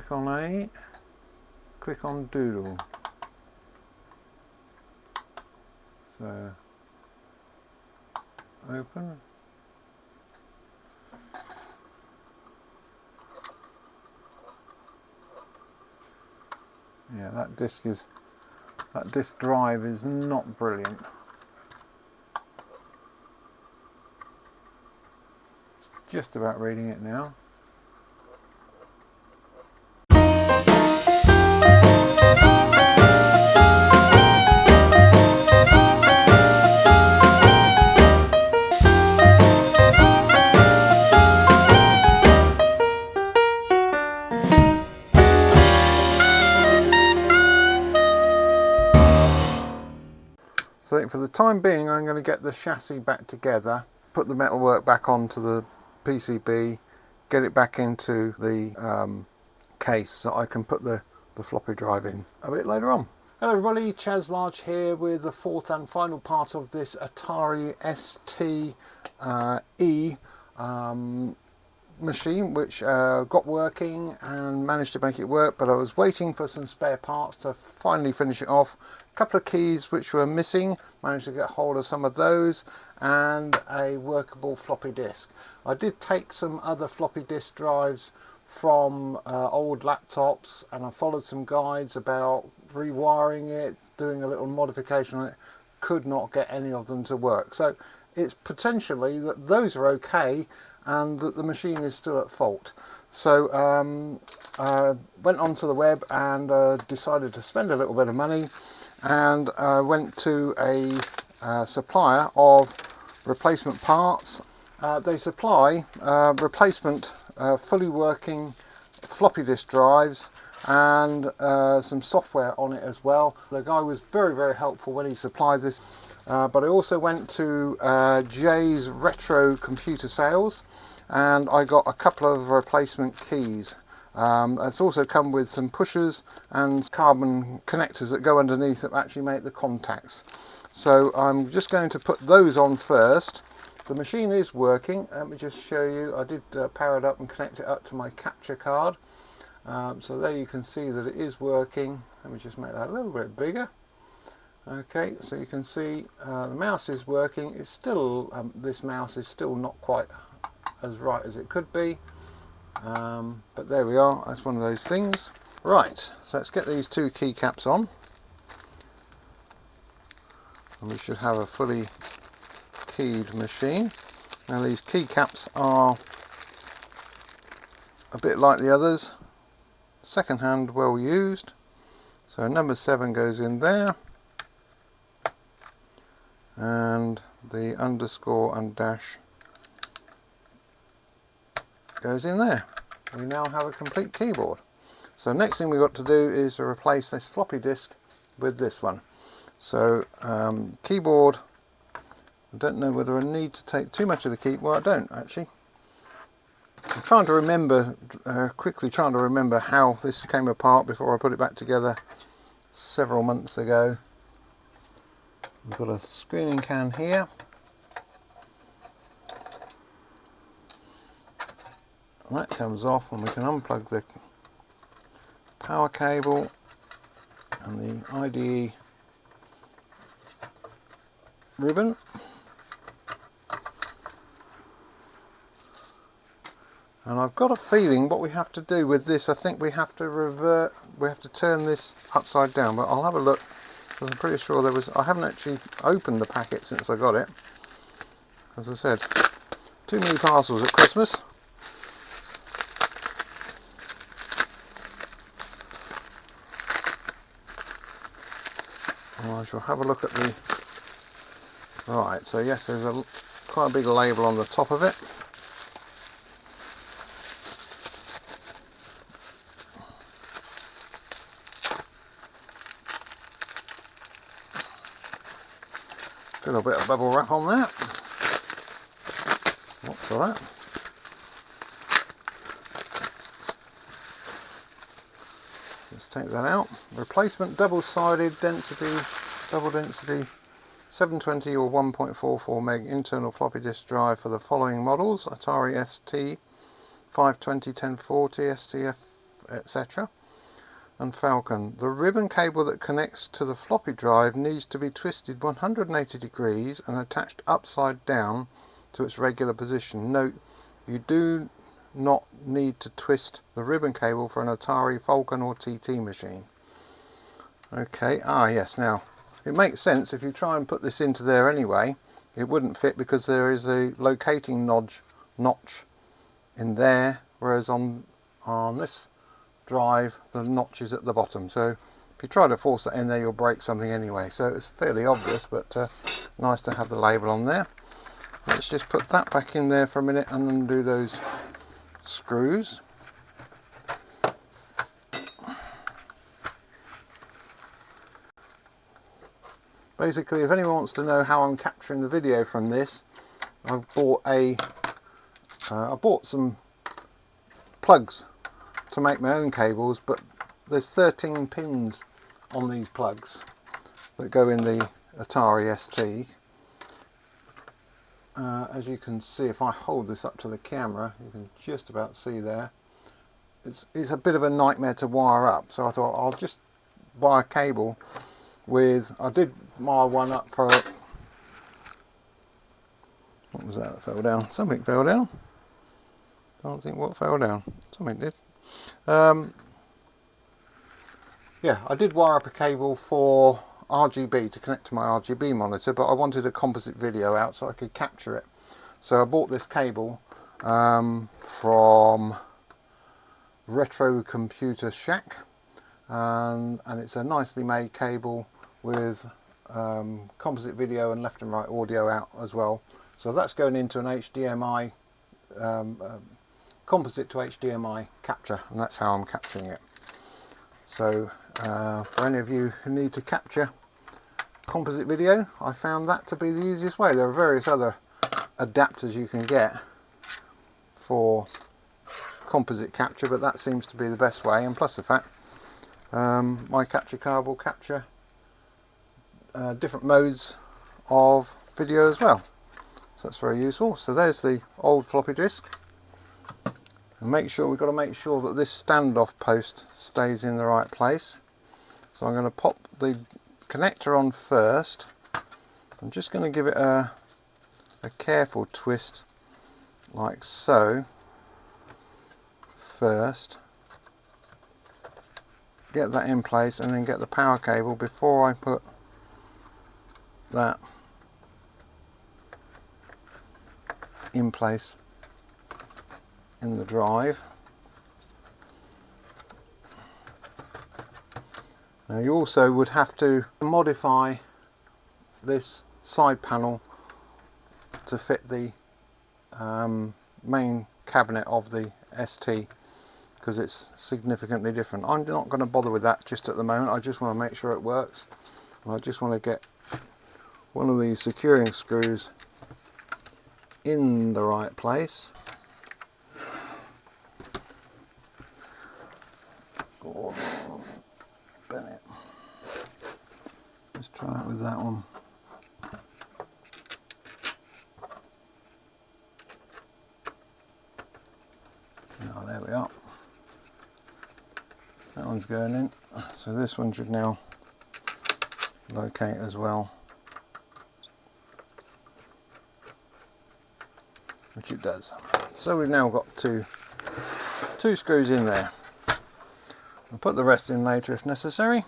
click on A, click on Doodle. So open. Yeah, that disk drive is not brilliant. It's just about reading it now. So I think for the time being I'm going to get the chassis back together, put the metalwork back onto the PCB, get it back into the case so I can put the floppy drive in a bit later on. Hello everybody, Chaz Large here with the fourth and final part of this ATARI ST E machine, which got working and managed to make it work, but I was waiting for some spare parts to finally finish it off. A couple of keys which were missing, managed to get hold of some of those, and a workable floppy disk. I did take some other floppy disk drives from old laptops, and I followed some guides about rewiring it, doing a little modification on it. Could not get any of them to work, so it's potentially that those are okay and that the machine is still at fault. So I went onto the web and decided to spend a little bit of money, and went to a supplier of replacement parts. They supply replacement fully working floppy disk drives and some software on it as well. The guy was very helpful when he supplied this, but I also went to Jay's Retro Computer Sales, and I got a couple of replacement keys. It's also come with some pushers and carbon connectors that go underneath that actually make the contacts. So I'm just going to put those on first. The machine is working. Let me just show you. I did power it up and connect it up to my capture card. So there you can see that it is working. Let me just make that a little bit bigger. Okay, so you can see the mouse is working. It's still this mouse is still not quite as right as it could be, but there we are. That's one of those things. Right, so let's get these two keycaps on, and we should have a fully keyed machine. Now these keycaps are a bit like the others, second hand, well used. So number 7 goes in there, and the underscore and dash goes in there. We now have a complete keyboard. So next thing we've got to do is to replace this floppy disk with this one. So keyboard, I don't know whether I need to take too much of the keyboard. Well, I don't actually. I'm trying to remember, quickly trying to remember how this came apart before I put it back together several months ago. We've got a screening can here. And that comes off, and we can unplug the power cable and the IDE ribbon. And I've got a feeling what we have to do with this, I think we have to turn this upside down, but I'll have a look, because I'm pretty sure there was, I haven't actually opened the packet since I got it. As I said, too many parcels at Christmas. And I shall have a look at the, right, so yes, there's quite a big label on the top of it. A little bit of bubble wrap on that. What's that? Let's take that out. Replacement double-sided density, double density 720 or 1.44 meg internal floppy disk drive for the following models: ATARI ST 520 1040, STF etc. And Falcon, the ribbon cable that connects to the floppy drive needs to be twisted 180 degrees and attached upside down to its regular position. Note, you do not need to twist the ribbon cable for an ATARI, Falcon or TT machine. Okay, yes, now it makes sense. If you try and put this into there anyway, it wouldn't fit because there is a locating notch in there, whereas on this drive the notch is at the bottom. So if you try to force that in there, you'll break something anyway. So it's fairly obvious, but nice to have the label on there. Let's just put that back in there for a minute and undo those screws. Basically, if anyone wants to know how I'm capturing the video from this, I've bought I bought some plugs to make my own cables, but there's 13 pins on these plugs that go in the ATARI ST. As you can see, if I hold this up to the camera, you can just about see there. It's a bit of a nightmare to wire up, so I thought I'll just buy a cable with, I did wire one up for, what was that fell down? Something fell down. Can't think what fell down. Something did. Yeah, I did wire up a cable for RGB to connect to my RGB monitor, but I wanted a composite video out so I could capture it. So I bought this cable from Retro Computer Shack, and it's a nicely made cable with composite video and left and right audio out as well. So that's going into an HDMI, composite to HDMI capture, and that's how I'm capturing it. So for any of you who need to capture composite video, I found that to be the easiest way. There are various other adapters you can get for composite capture, but that seems to be the best way, and plus the fact my capture card will capture different modes of video as well, so that's very useful. So there's the old floppy disk, and we've got to make sure that this standoff post stays in the right place. So I'm going to pop the connector on first. I'm just going to give it a careful twist like so first, get that in place, and then get the power cable before I put that in place in the drive. Now you also would have to modify this side panel to fit the main cabinet of the ST, because it's significantly different. I'm not going to bother with that just at the moment. I just want to make sure it works, and I just want to get one of these securing screws in the right place. Oh, Bennett. Let's try it with that one. Oh, there we are. That one's going in, so this one should now locate as well, which it does. So we've now got two screws in there. I'll put the rest in later if necessary.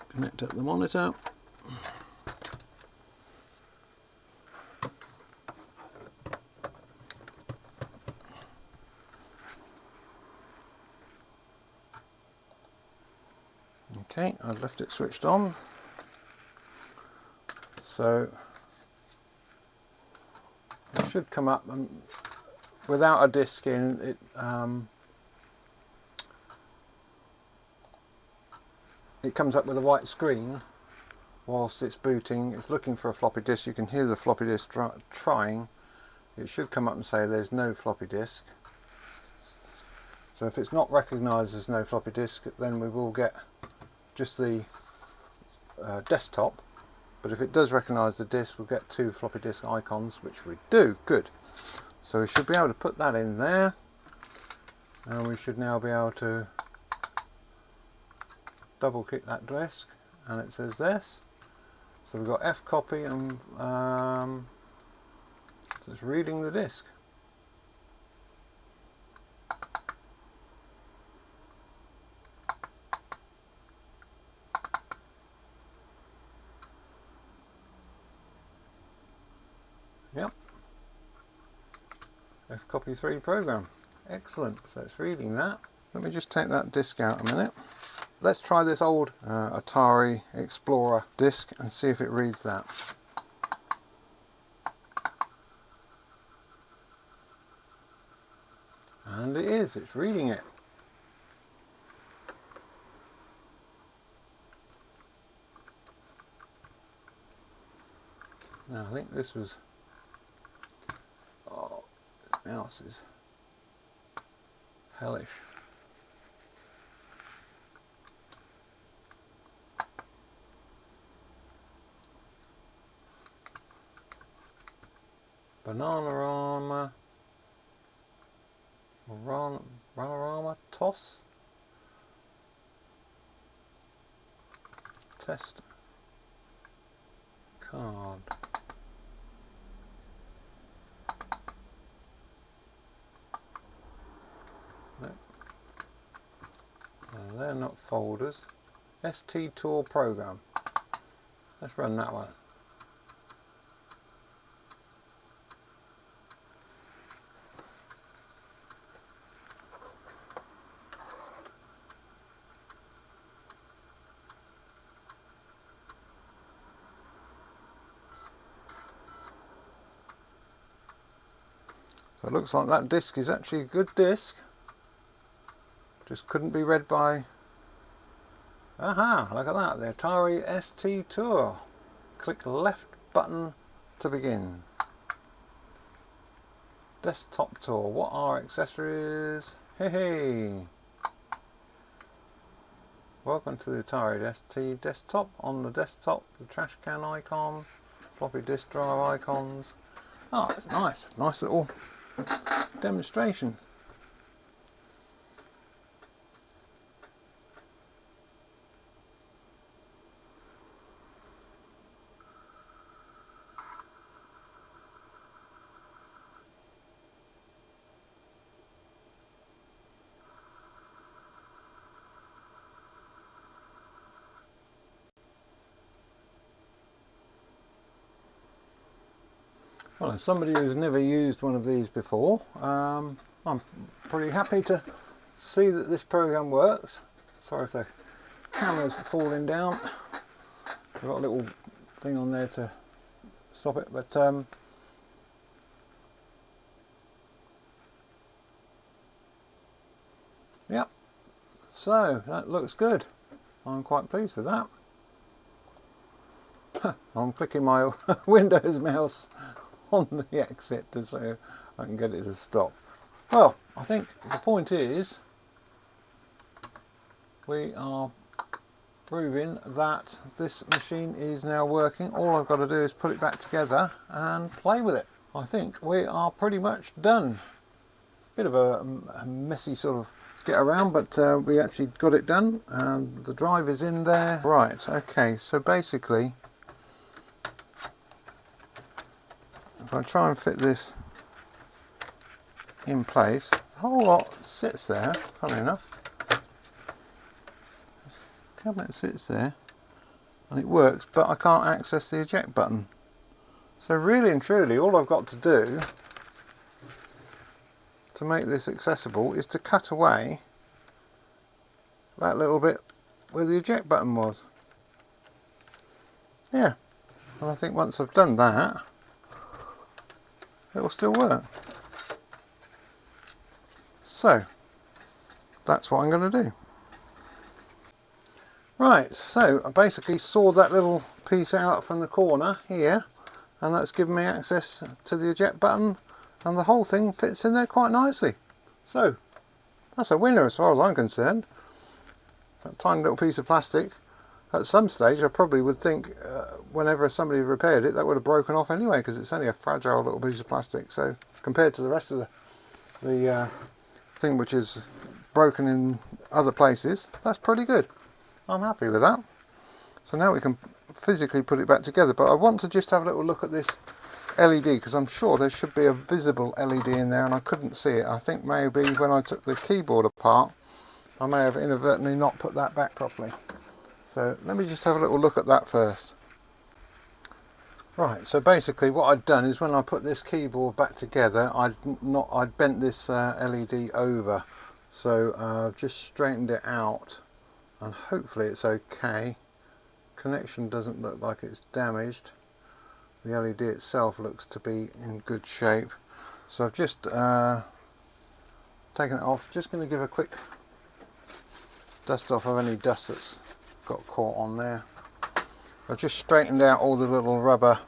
Connect up the monitor. Okay, I've left it switched on, so it should come up, and without a disc in it, it comes up with a white screen whilst it's booting. It's looking for a floppy disk. You can hear the floppy disk trying. It should come up and say there's no floppy disk. So if it's not recognised as no floppy disk, then we will get just the desktop, but if it does recognise the disk, we'll get two floppy disk icons, which we do. Good. So we should be able to put that in there. and we should now be able to double click that disk, and it says this. So we've got F copy, and so it's reading the disk. Yep. F copy 3 program. Excellent. So it's reading that. Let me just take that disk out a minute. Let's try this old ATARI Explorer disk and see if it reads that. And it is, it's reading it. Now I think this was, oh, this mouse is hellish. Bananarama toss test card. No. No, they're not folders. ST Tour program. Let's run that one. So it looks like that disk is actually a good disk. Just couldn't be read by... Aha! Look at that, the ATARI ST Tour. Click left button to begin. Desktop tour. What are accessories? Hey hey! Welcome to the ATARI ST desktop. On the desktop, the trash can icon, floppy disk drive icons. Oh, it's nice. Nice little demonstration. Well, as somebody who's never used one of these before, I'm pretty happy to see that this program works. Sorry if the camera's falling down. I've got a little thing on there to stop it, but yep. So that looks good. I'm quite pleased with that. I'm clicking my Windows mouse on the exit to so I can get it to stop. Well, I think the point is we are proving that this machine is now working. All I've got to do is put it back together and play with it. I think we are pretty much done. Bit of a messy sort of get around, but we actually got it done, and the drive is in there. Right, okay, so basically if I try and fit this in place, the whole lot sits there, funny enough. The cabinet sits there and it works, but I can't access the eject button. So really and truly all I've got to do to make this accessible is to cut away that little bit where the eject button was. Yeah, and I think once I've done that, it will still work. So that's what I'm going to do. Right, so I basically sawed that little piece out from the corner here, and that's given me access to the eject button, and the whole thing fits in there quite nicely. So that's a winner as far as I'm concerned. That tiny little piece of plastic, at some stage I probably would think whenever somebody repaired it, that would have broken off anyway, because it's only a fragile little piece of plastic. So compared to the rest of the thing which is broken in other places, that's pretty good. I'm happy with that. So now we can physically put it back together, but I want to just have a little look at this LED, because I'm sure there should be a visible LED in there and I couldn't see it. I think maybe when I took the keyboard apart I may have inadvertently not put that back properly. So let me just have a little look at that first. Right, so basically what I'd done is when I put this keyboard back together, I'd bent this LED over. So I've just straightened it out and hopefully it's okay. Connection doesn't look like it's damaged. The LED itself looks to be in good shape. So I've just taken it off. Just going to give a quick dust off of any dust that's got caught on there. I've just straightened out all the little rubber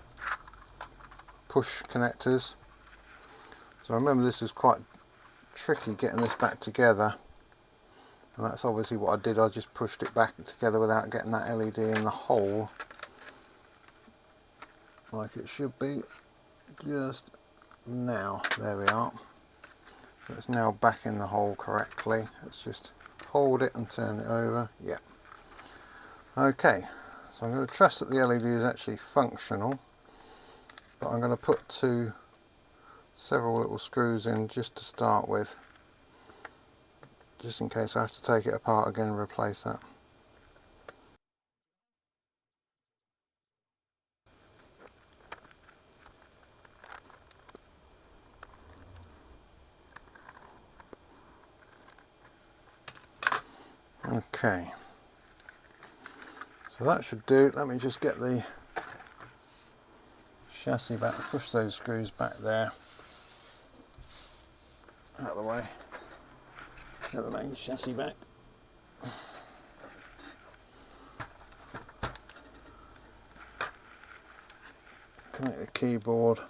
push connectors. So remember, this is quite tricky getting this back together, and that's obviously what I did. I just pushed it back together without getting that LED in the hole like it should be just now. There we are. So it's now back in the hole correctly. Let's just hold it and turn it over. Yeah. Okay, so I'm going to trust that the LED is actually functional, but I'm going to put several little screws in just to start with, just in case I have to take it apart again and replace that. Okay, so that should do. Let me just get the chassis back, push those screws back there out of the way, get the main chassis back. Connect the keyboard.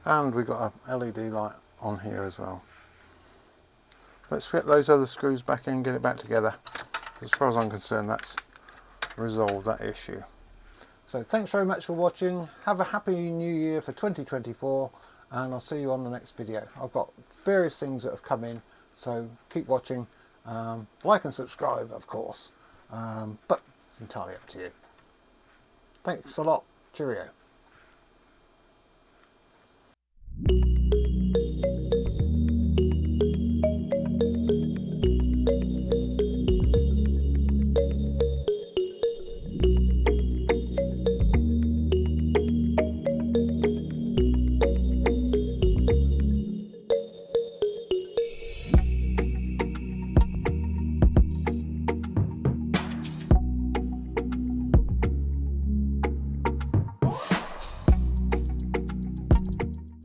And we've got a LED light on here as well. Let's fit those other screws back in and get it back together. As far as I'm concerned, that's resolved that issue. So thanks very much for watching. Have a happy new year for 2024, and I'll see you on the next video. I've got various things that have come in, so keep watching. Like and subscribe, of course, but it's entirely up to you. Thanks a lot. Cheerio.